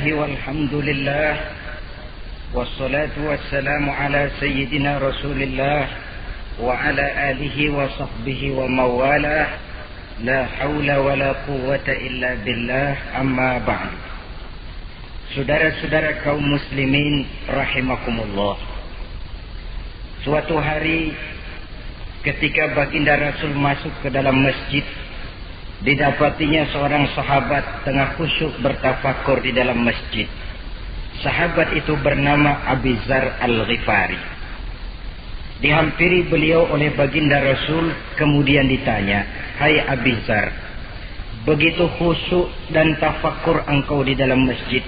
الله والحمد لله والصلاة والسلام على سيدنا رسول الله وعلى آله وصحبه وموالاه لا حول ولا قوة إلا بالله أما بعد. Saudara-saudara kaum muslimin rahimakumullah. Suatu hari ketika baginda Rasul masuk ke dalam masjid, didapatinya seorang sahabat tengah khusyuk bertafakur di dalam masjid. Sahabat itu bernama Abi Dzar Al-Ghifari. Dihampiri beliau oleh baginda Rasul, kemudian ditanya, "Hai Abi Dzar, begitu khusyuk dan tafakur engkau di dalam masjid,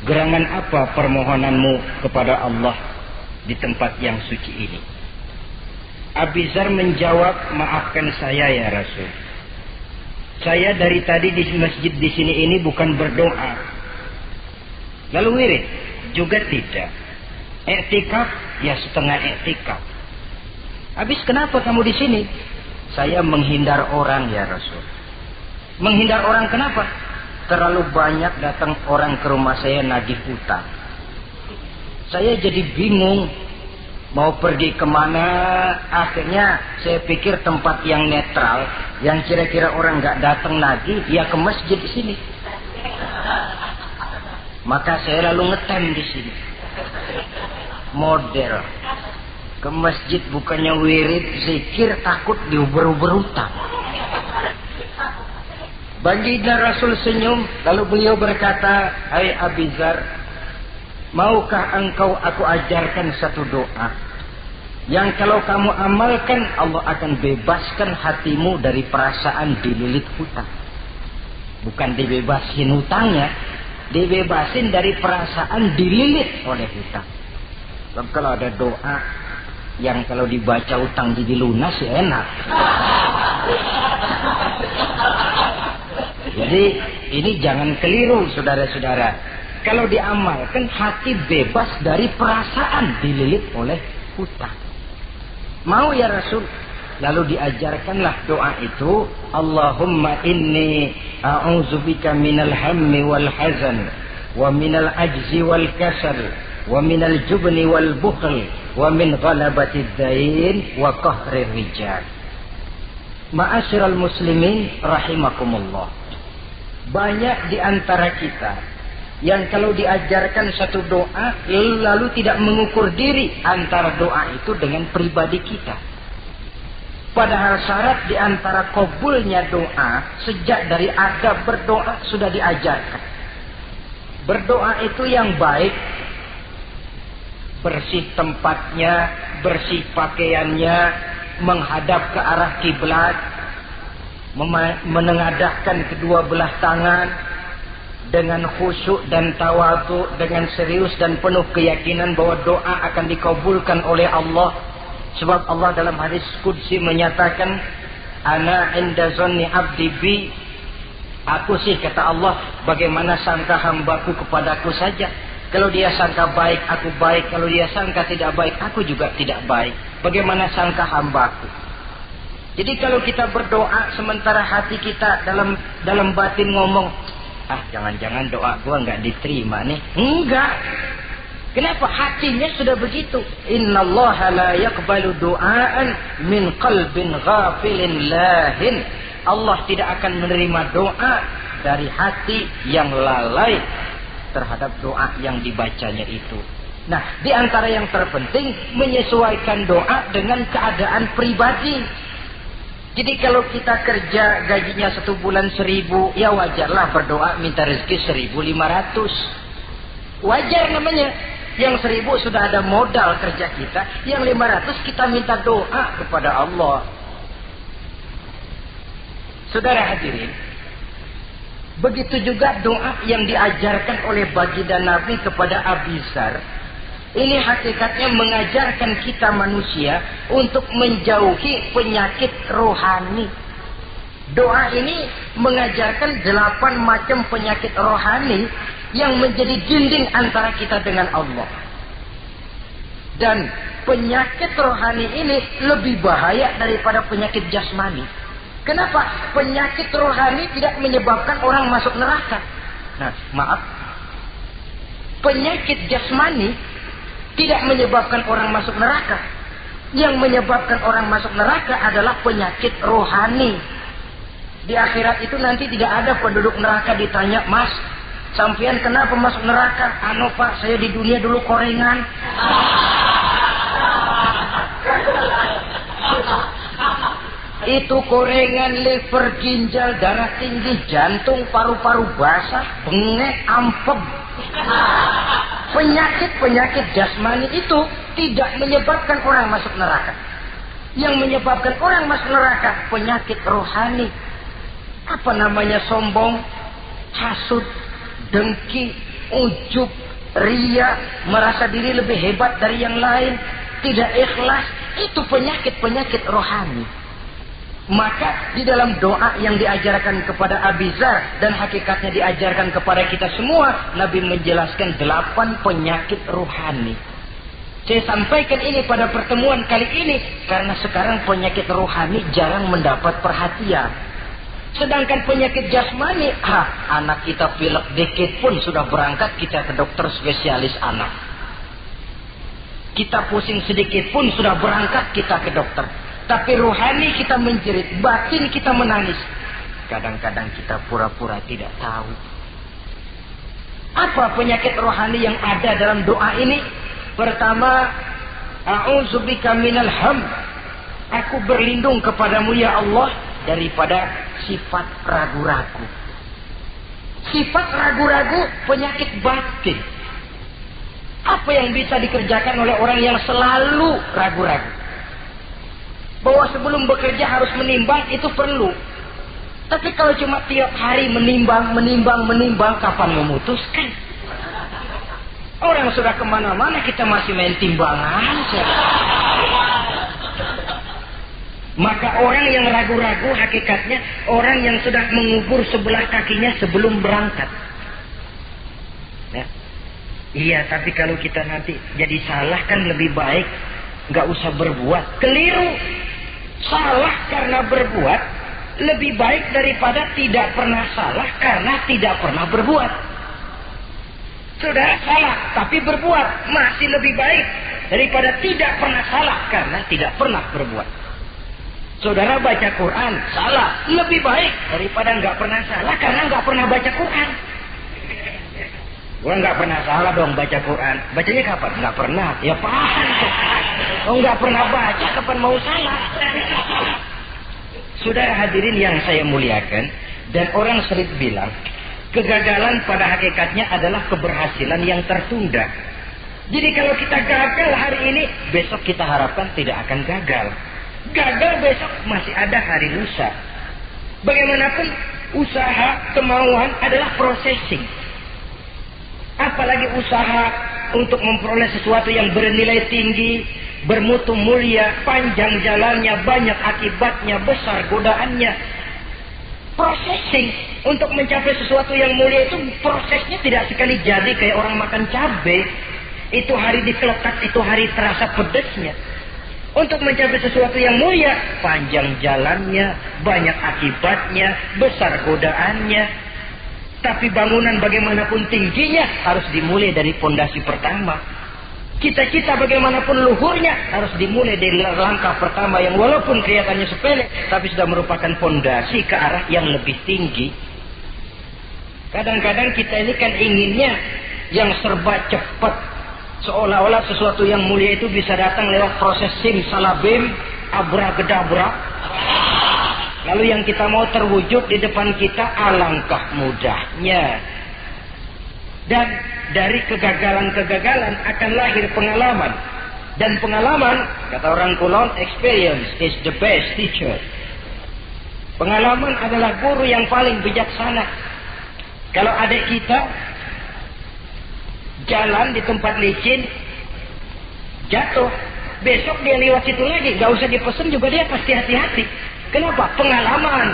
gerangan apa permohonanmu kepada Allah di tempat yang suci ini?" Abi Dzar menjawab, "Maafkan saya ya Rasul. Saya dari tadi di masjid di sini ini bukan berdoa. Lalu wirid juga tidak. Iktikaf ya setengah iktikaf. Habis kenapa kamu di sini?" "Saya menghindar orang ya Rasul." "Menghindar orang kenapa?" "Terlalu banyak datang orang ke rumah saya nagih utang. Saya jadi bingung mau pergi kemana. Akhirnya saya pikir tempat yang netral, yang kira-kira orang nggak datang lagi, ya ke masjid di sini. Maka saya lalu ngetem di sini. Model ke masjid bukannya wirid, zikir, takut diuber-uber utang." Baginda Rasul senyum, lalu beliau berkata, "Hai Abi Dzar, maukah engkau aku ajarkan satu doa yang kalau kamu amalkan Allah akan bebaskan hatimu dari perasaan dililit hutang." Bukan dibebasin hutangnya, dibebasin dari perasaan dililit oleh hutang. Sebab kalau ada doa yang kalau dibaca hutang jadi lunas ya enak. Jadi ini jangan keliru saudara-saudara. Kalau diamalkan hati bebas dari perasaan dililit oleh hutang. Mau ya Rasul? Lalu diajarkanlah doa itu, "Allahumma inni a'udzubika minal hammi wal hazan wa minal ajzi wal kasal wa minal jubni wal bukhl wa min ghalabatid dain wa qahrir rijal." Ma'asyiral muslimin rahimakumullah. Banyak di antara kita yang kalau diajarkan satu doa lalu tidak mengukur diri antara doa itu dengan pribadi kita. Padahal syarat di antara kabulnya doa sejak dari adab berdoa sudah diajarkan. Berdoa itu yang baik, bersih tempatnya, bersih pakaiannya, menghadap ke arah kiblat, menengadahkan kedua belah tangan dengan khusyuk dan tawadhu, dengan serius dan penuh keyakinan bahwa doa akan dikabulkan oleh Allah. Sebab Allah dalam hadis qudsi menyatakan, "Ana inda zanni abdi bi." Aku sih, kata Allah, bagaimana sangka hambaku kepadaku saja. Kalau dia sangka baik, aku baik. Kalau dia sangka tidak baik, aku juga tidak baik. Bagaimana sangka hambaku? Jadi kalau kita berdoa sementara hati kita dalam batin ngomong, jangan-jangan doa gua nggak diterima nih. Enggak. Kenapa? Hatinya sudah begitu. Innallaha la yaqbalu du'aan min qalbin ghafilin lahin. Allah tidak akan menerima doa dari hati yang lalai terhadap doa yang dibacanya itu. Nah, di antara yang terpenting menyesuaikan doa dengan keadaan pribadi. Jadi kalau kita kerja gajinya 1 bulan 1.000, ya wajarlah berdoa minta rezeki 1.500. Wajar namanya. Yang 1.000 sudah ada modal kerja kita, yang 500 kita minta doa kepada Allah. Saudara hadirin, begitu juga doa yang diajarkan oleh baginda Nabi kepada Abi Dzar. Ini hakikatnya mengajarkan kita manusia untuk menjauhi penyakit rohani. Doa ini mengajarkan 8 macam penyakit rohani yang menjadi dinding antara kita dengan Allah. Dan penyakit rohani ini lebih bahaya daripada penyakit jasmani. Kenapa? Penyakit rohani tidak menyebabkan orang masuk neraka. Nah, maaf, Penyakit jasmani tidak menyebabkan orang masuk neraka. Yang menyebabkan orang masuk neraka adalah penyakit rohani. Di akhirat itu nanti tidak ada penduduk neraka ditanya, "Mas, sampean kenapa masuk neraka?" "Anu Pak, saya di dunia dulu korengan." Itu korengan, liver, ginjal, darah tinggi, jantung, paru-paru basah, bengek, ampem. Penyakit-penyakit jasmani itu tidak menyebabkan orang masuk neraka. Yang menyebabkan orang masuk neraka penyakit rohani. Apa namanya? Sombong, hasud, dengki, ujub, ria, merasa diri lebih hebat dari yang lain, tidak ikhlas. Itu penyakit-penyakit rohani. Maka di dalam doa yang diajarkan kepada Abi Dzar dan hakikatnya diajarkan kepada kita semua, Nabi menjelaskan 8 penyakit rohani. Saya sampaikan ini pada pertemuan kali ini karena sekarang penyakit rohani jarang mendapat perhatian. Sedangkan penyakit jasmani, anak kita pilek dikit pun sudah berangkat kita ke dokter spesialis anak. Kita pusing sedikit pun sudah berangkat kita ke dokter. Tapi rohani kita menjerit, batin kita menangis. Kadang-kadang kita pura-pura tidak tahu. Apa penyakit rohani yang ada dalam doa ini? Pertama, a'udzubika minal ham. Aku berlindung kepadamu ya Allah daripada sifat ragu-ragu. Sifat ragu-ragu penyakit batin. Apa yang bisa dikerjakan oleh orang yang selalu ragu-ragu? Bahwa sebelum bekerja harus menimbang, itu perlu. Tapi kalau cuma tiap hari menimbang, kapan memutuskan? Orang sudah kemana-mana, kita masih main timbangan. Maka orang yang ragu-ragu hakikatnya orang yang sudah mengubur sebelah kakinya sebelum berangkat. Ya. Iya, tapi kalau kita nanti jadi salah kan lebih baik nggak usah berbuat. Keliru. Salah karena berbuat lebih baik daripada tidak pernah salah karena tidak pernah berbuat. Saudara salah tapi berbuat masih lebih baik daripada tidak pernah salah karena tidak pernah berbuat. Saudara baca Quran salah lebih baik daripada nggak pernah salah karena nggak pernah baca Quran. Gua nggak pernah salah dong baca Quran. Bacanya kapan? Nggak pernah. Ya paham. Oh nggak pernah baca kapan mau salah. Saudara hadirin yang saya muliakan, dan orang sering bilang kegagalan pada hakikatnya adalah keberhasilan yang tertunda. Jadi kalau kita gagal hari ini, besok kita harapkan tidak akan gagal. Gagal besok masih ada hari lusa. Bagaimanapun usaha, kemauan adalah processing. Apalagi usaha untuk memperoleh sesuatu yang bernilai tinggi, bermutu mulia, panjang jalannya, banyak akibatnya, besar godaannya. Processing untuk mencapai sesuatu yang mulia itu prosesnya tidak sekali jadi kayak orang makan cabai. Itu hari dikelekat, itu hari terasa pedesnya. Untuk mencapai sesuatu yang mulia, panjang jalannya, banyak akibatnya, besar godaannya. Tapi bangunan bagaimanapun tingginya harus dimulai dari pondasi pertama. Cita-cita bagaimanapun luhurnya harus dimulai dari langkah pertama yang walaupun kelihatannya sepele, tapi sudah merupakan pondasi ke arah yang lebih tinggi. Kadang-kadang kita ini kan inginnya yang serba cepat. Seolah-olah sesuatu yang mulia itu bisa datang lewat proses simsalabim, abracadabra. Lalu yang kita mau terwujud di depan kita alangkah mudahnya. Dan dari kegagalan-kegagalan akan lahir pengalaman. Dan pengalaman, kata orang Kulon, experience is the best teacher. Pengalaman adalah guru yang paling bijaksana. Kalau adik kita jalan di tempat licin, jatuh, besok dia lewat situ lagi, gak usah dipesen juga dia pasti hati-hati. Kenapa? Pengalaman.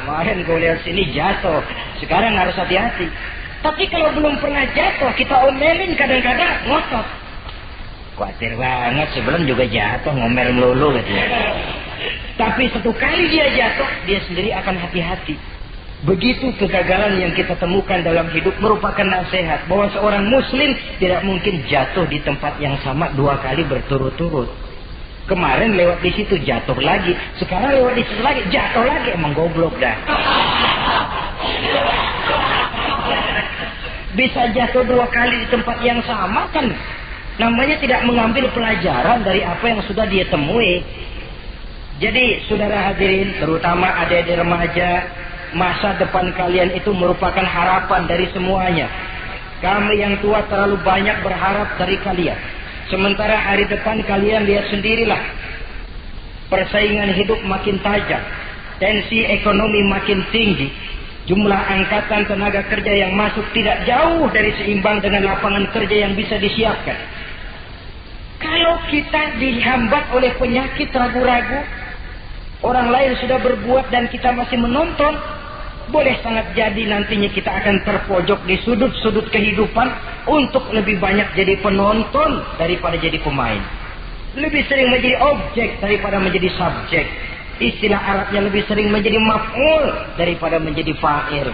Kemarin gue lihat sini jatuh, sekarang harus hati-hati. Tapi kalau belum pernah jatuh, kita omelin kadang-kadang ngotot. Khawatir banget, sebelum juga jatuh, ngomel melulu gitu. Tapi satu kali dia jatuh, dia sendiri akan hati-hati. Begitu kegagalan yang kita temukan dalam hidup merupakan nasihat bahwa seorang muslim tidak mungkin jatuh di tempat yang sama 2 kali berturut-turut. Kemarin lewat di situ jatuh lagi, sekarang lewat di situ lagi jatuh lagi, emang goblok dah. Bisa jatuh 2 kali di tempat yang sama kan namanya tidak mengambil pelajaran dari apa yang sudah dia temui. Jadi saudara hadirin, terutama adik-adik remaja, masa depan kalian itu merupakan harapan dari semuanya. Kami yang tua terlalu banyak berharap dari kalian. Sementara hari depan kalian lihat sendirilah, persaingan hidup makin tajam, tensi ekonomi makin tinggi, jumlah angkatan tenaga kerja yang masuk tidak jauh dari seimbang dengan lapangan kerja yang bisa disiapkan. Kalau kita dihambat oleh penyakit ragu-ragu, orang lain sudah berbuat dan kita masih menonton, boleh sangat jadi nantinya kita akan terpojok di sudut-sudut kehidupan untuk lebih banyak jadi penonton daripada jadi pemain. Lebih sering menjadi objek daripada menjadi subjek. Istilah Arabnya lebih sering menjadi maf'ul daripada menjadi fa'il.